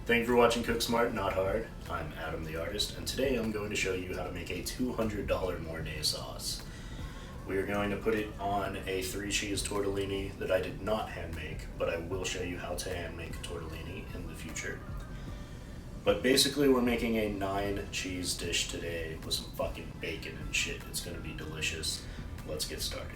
Thank you for watching Cook Smart, Not Hard. I'm Aadam the Artist, and today I'm going to show you how to make a $200 Mornay sauce. We are going to put it on a 3-cheese tortellini that I did not hand make, but I will show you how to hand make tortellini in the future. But basically we're making a 9-cheese dish today with some fucking bacon and shit. It's going to be delicious. Let's get started.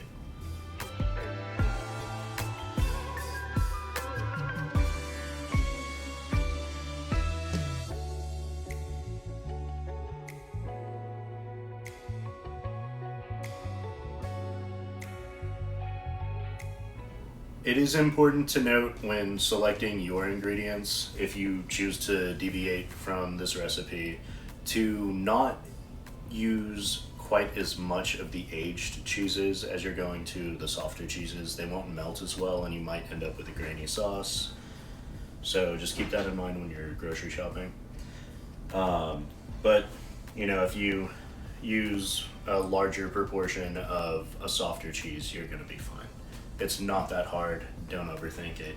It is important to note when selecting your ingredients, if you choose to deviate from this recipe, to not use quite as much of the aged cheeses as you're going to the softer cheeses. They won't melt as well and you might end up with a grainy sauce. So just keep that in mind when you're grocery shopping. But you know, if you use a larger proportion of a softer cheese, you're gonna be fine. It's not that hard. Don't overthink it.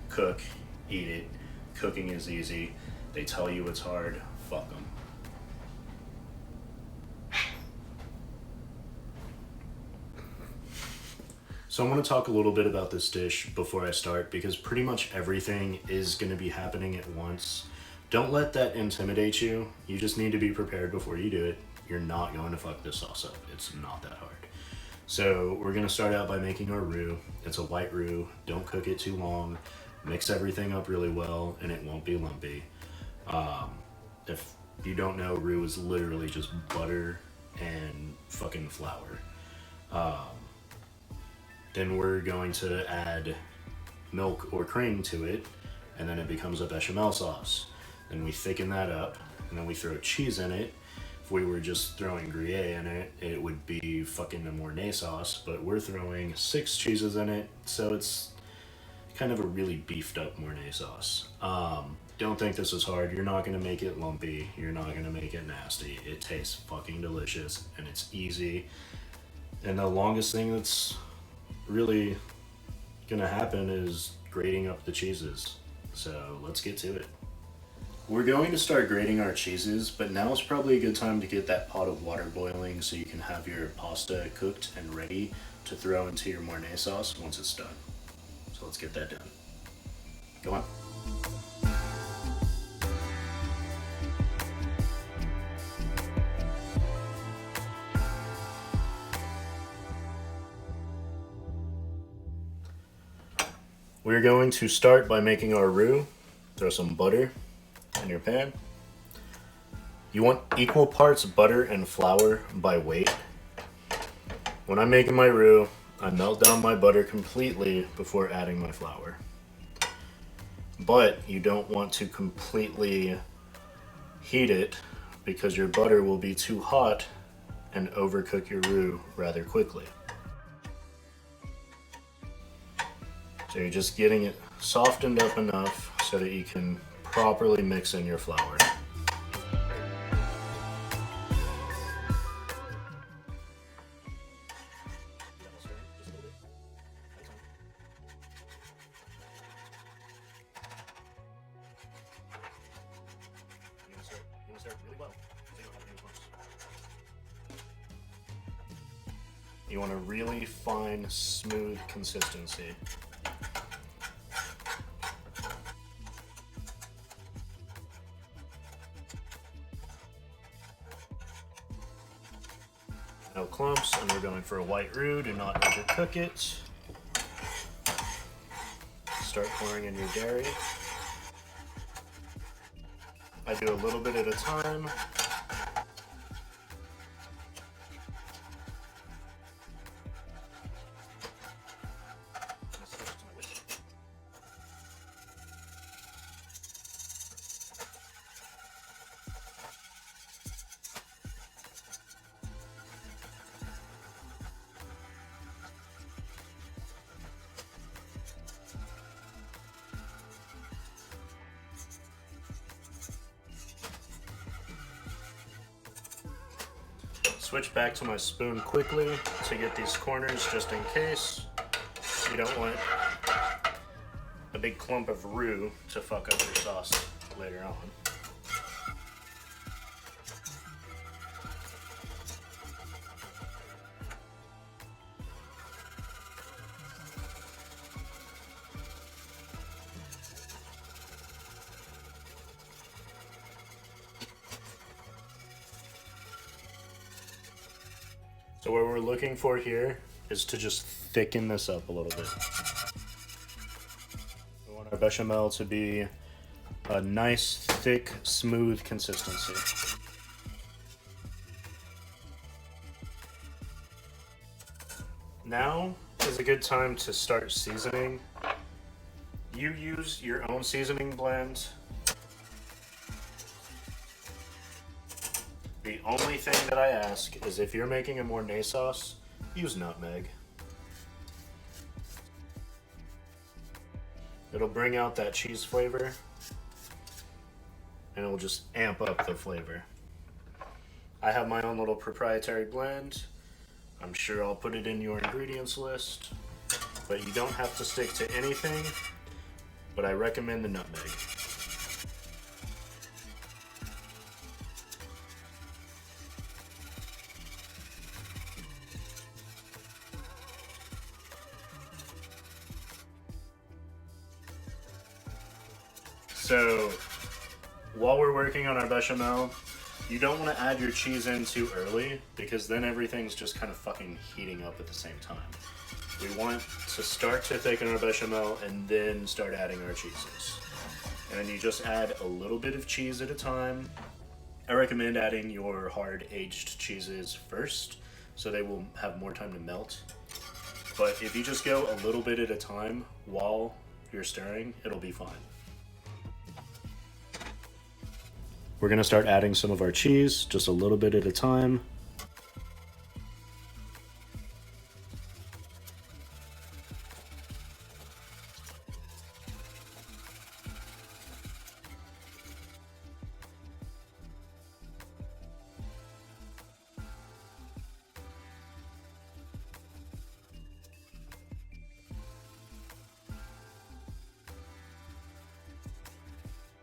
Cook, eat it. Cooking is easy. They tell you it's hard. Fuck them. So I'm going to talk a little bit about this dish before I start because pretty much everything is going to be happening at once. Don't let that intimidate you. You just need to be prepared before you do it. You're not going to fuck this sauce up. It's not that hard. So we're gonna start out by making our roux. It's a white roux. Don't cook it too long. Mix everything up really well and it won't be lumpy. If you don't know, roux is literally just butter and fucking flour. Then we're going to add milk or cream to it and then it becomes a bechamel sauce. Then we thicken that up and then we throw cheese in it. If we were just throwing Gruyere in it, it would be fucking a Mornay sauce, but we're throwing 6 cheeses in it, so it's kind of a really beefed up Mornay sauce. Don't think this is hard. You're not gonna make it lumpy. You're not gonna make it nasty. It tastes fucking delicious, and it's easy. And the longest thing that's really gonna happen is grating up the cheeses. So let's get to it. We're going to start grating our cheeses, but now is probably a good time to get that pot of water boiling so you can have your pasta cooked and ready to throw into your Mornay sauce once it's done. So let's get that done. Go on. We're going to start by making our roux. Throw some butter in your pan. You want equal parts butter and flour by weight. When I'm making my roux, I melt down my butter completely before adding my flour. But you don't want to completely heat it because your butter will be too hot and overcook your roux rather quickly. So you're just getting it softened up enough so that you can properly mix in your flour. You want a really fine, smooth consistency. No clumps, and we're going for a white roux. Do not overcook it. Start pouring in your dairy. I do a little bit at a time. Switch back to my spoon quickly to get these corners just in case. You don't want a big clump of roux to fuck up your sauce. later on. So what we're looking for here is to just thicken this up a little bit. We want our bechamel to be a nice, thick, smooth consistency. Now is a good time to start seasoning. You use your own seasoning blend. The only thing that I ask is if you're making a Mornay sauce, use nutmeg. It'll bring out that cheese flavor and it'll just amp up the flavor. I have my own little proprietary blend. I'm sure I'll put it in your ingredients list, but you don't have to stick to anything, but I recommend the nutmeg. So, while we're working on our bechamel, you don't want to add your cheese in too early because then everything's just kind of fucking heating up at the same time. We want to start to thicken our bechamel and then start adding our cheeses. And then you just add a little bit of cheese at a time. I recommend adding your hard aged cheeses first so they will have more time to melt. But if you just go a little bit at a time while you're stirring, it'll be fine. We're going to start adding some of our cheese, just a little bit at a time.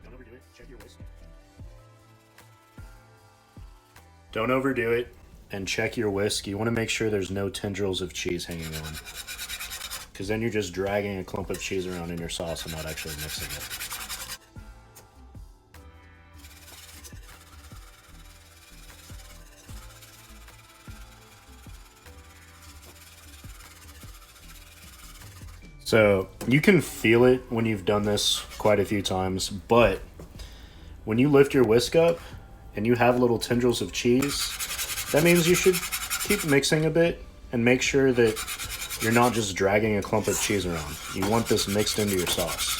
Don't overdo it. Check your whisk. Don't overdo it and check your whisk. You want to make sure there's no tendrils of cheese hanging on, because then you're just dragging a clump of cheese around in your sauce and not actually mixing it. So you can feel it when you've done this quite a few times, but when you lift your whisk up and you have little tendrils of cheese, that means you should keep mixing a bit and make sure that you're not just dragging a clump of cheese around. You want this mixed into your sauce.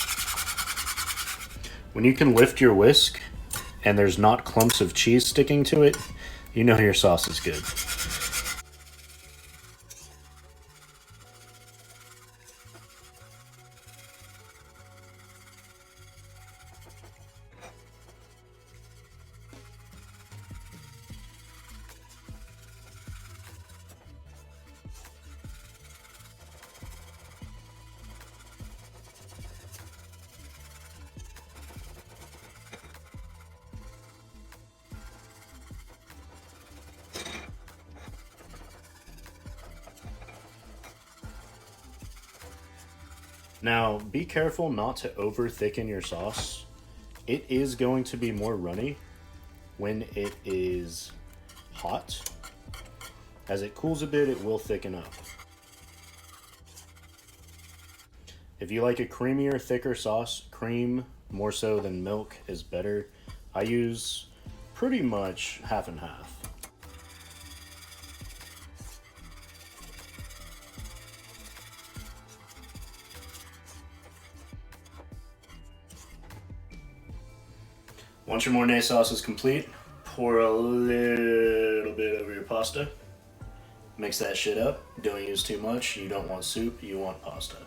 When you can lift your whisk and there's not clumps of cheese sticking to it, you know your sauce is good. Now, be careful not to over thicken your sauce. It is going to be more runny when it is hot. As it cools a bit, it will thicken up. If you like a creamier, thicker sauce, cream more so than milk is better. I use pretty much half and half. Once your Mornay sauce is complete, pour a little bit over your pasta. Mix that shit up. Don't use too much. You don't want soup, you want pasta.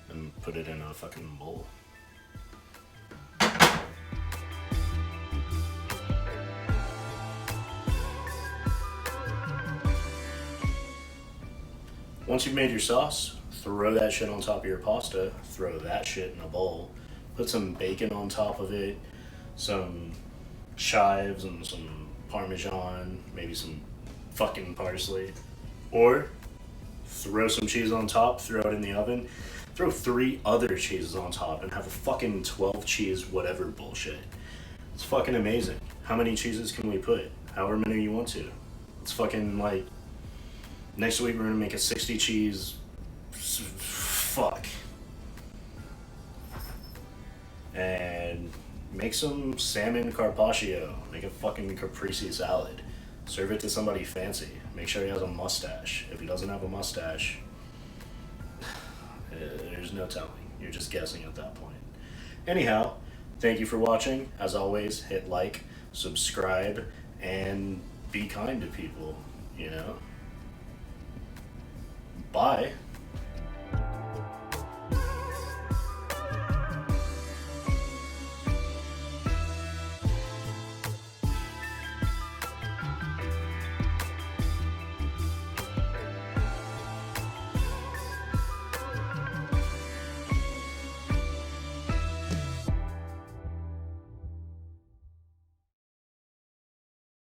And put it in a fucking bowl. Once you've made your sauce, throw that shit on top of your pasta, throw that shit in a bowl, put some bacon on top of it, some chives and some Parmesan, maybe some fucking parsley. Or throw some cheese on top, throw it in the oven, throw 3 other cheeses on top, and have a fucking 12 cheese whatever bullshit. It's fucking amazing. How many cheeses can we put? However many you want to. It's fucking like, next week we're gonna make a 60 cheese, fuck. And make some salmon carpaccio. Make a fucking caprese salad. Serve it to somebody fancy. Make sure he has a mustache. If he doesn't have a mustache, there's no telling. You're just guessing at that point. Anyhow, thank you for watching. As always, hit like, subscribe, and be kind to people, you know? Bye.